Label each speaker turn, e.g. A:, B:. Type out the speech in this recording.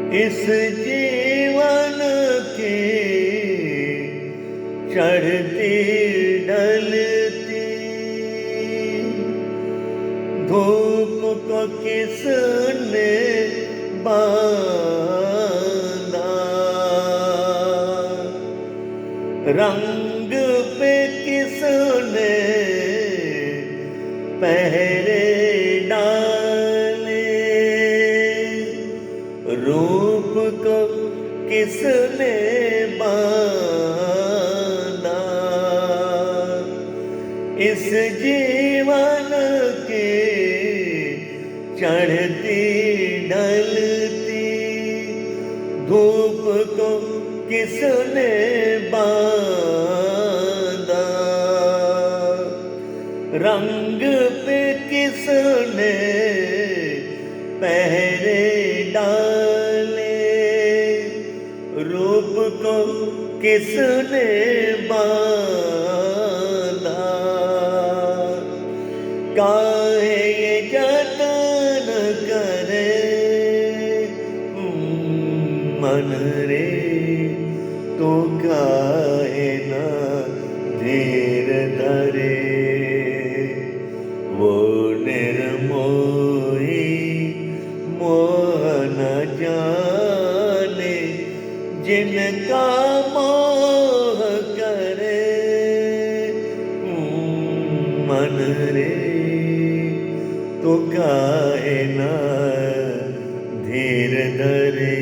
A: इस जीवन के चढ़ती ढलती धूप को किसने बांधा, रंग पे किसने पहरे डाले, रूप को किसने बांधा। इस जीवन के चढ़ती ढलती धूप को किसने बांधा, रंग पे किसने पहरे डाले, रूप को किसने बांधा। काहे ये जतन करे मन रे, तो काहे ना धीर धरे। वो निर्मोही मोह न जाने, जिनका मोह करे मन रे, तो का